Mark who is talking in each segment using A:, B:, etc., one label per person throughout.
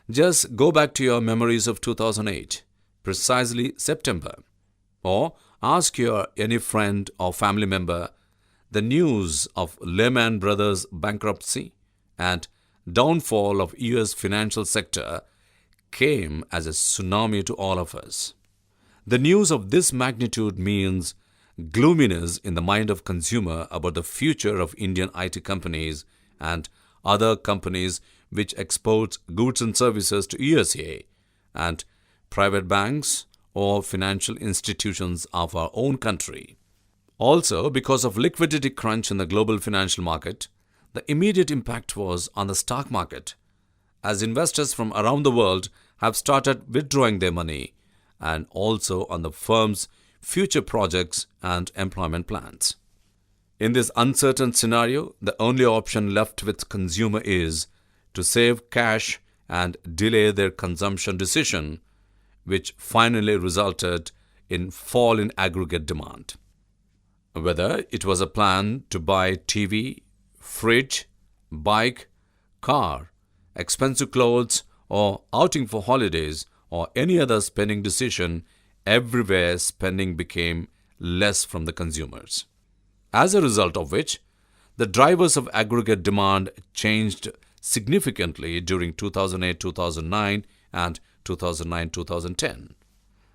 A: Just go back to your memories of 2008, precisely September, or ask your any friend or family member. The news of Lehman Brothers bankruptcy and downfall of US financial sector came as a tsunami to all of us. The news of this magnitude means gloominess in the mind of consumer about the future of Indian IT companies and other companies which exports goods and services to USA and private banks or financial institutions of our own country. Also, because of liquidity crunch in the global financial market, the immediate impact was on the stock market, as investors from around the world have started withdrawing their money, and also on the firm's future projects and employment plans. In this uncertain scenario, the only option left with consumer is to save cash and delay their consumption decision, which finally resulted in fall in aggregate demand. Whether it was a plan to buy TV, fridge, bike, car, expensive clothes, or outing for holidays, or any other spending decision, everywhere spending became less from the consumers. As a result of which, the drivers of aggregate demand changed significantly during 2008-2009 and 2009-2010.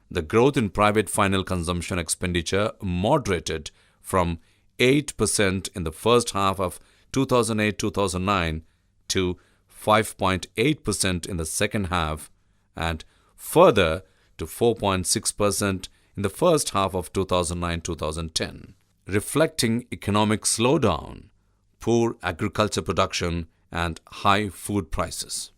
A: The growth in private final consumption expenditure moderated from 8% in the first half of 2008-2009 to 5.8% in the second half, and further to 4.6% in the first half of 2009-2010, reflecting economic slowdown, poor agriculture production, and high food prices.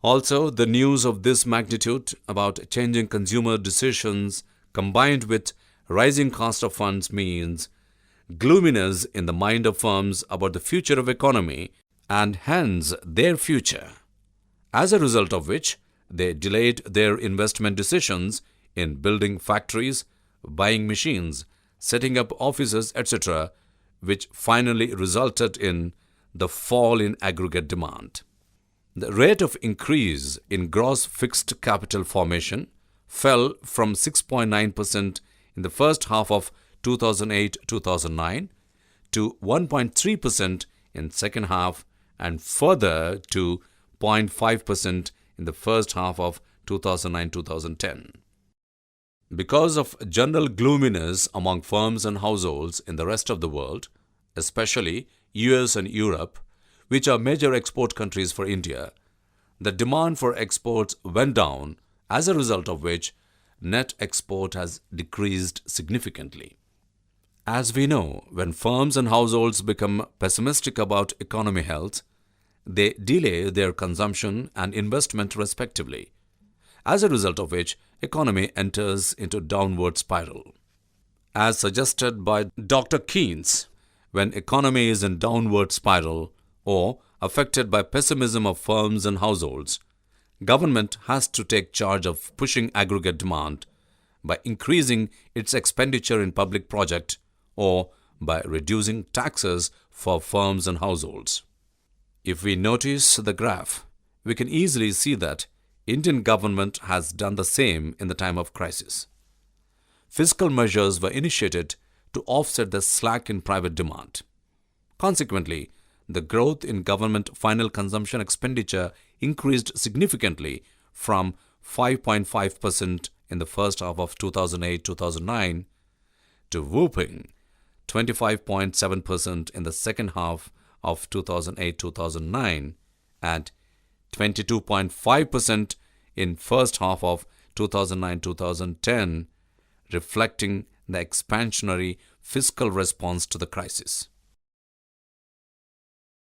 A: Also, the news of this magnitude about changing consumer decisions combined with rising cost of funds means gloominess in the mind of firms about the future of economy and hence their future. As a result of which, they delayed their investment decisions in building factories, buying machines, setting up offices, etc., which finally resulted in the fall in aggregate demand. The rate of increase in gross fixed capital formation fell from 6.9% in the first half of 2008-2009 to 1.3% in second half and further to 0.5% in the first half of 2009-2010. Because of general gloominess among firms and households in the rest of the world, especially US and Europe, which are major export countries for India, the demand for exports went down, as a result of which net export has decreased significantly. As we know, when firms and households become pessimistic about economy health, they delay their consumption and investment respectively, as a result of which economy enters into downward spiral. As suggested by Dr. Keynes, when economy is in downward spiral or affected by pessimism of firms and households, government has to take charge of pushing aggregate demand by increasing its expenditure in public project or by reducing taxes for firms and households. If we notice the graph, we can easily see that Indian government has done the same in the time of crisis. Fiscal measures were initiated to offset the slack in private demand. Consequently, the growth in government final consumption expenditure increased significantly from 5.5% in the first half of 2008-2009 to whooping 25.7% in the second half of 2008-2009 and 22.5% in first half of 2009-2010, reflecting the expansionary fiscal response to the crisis.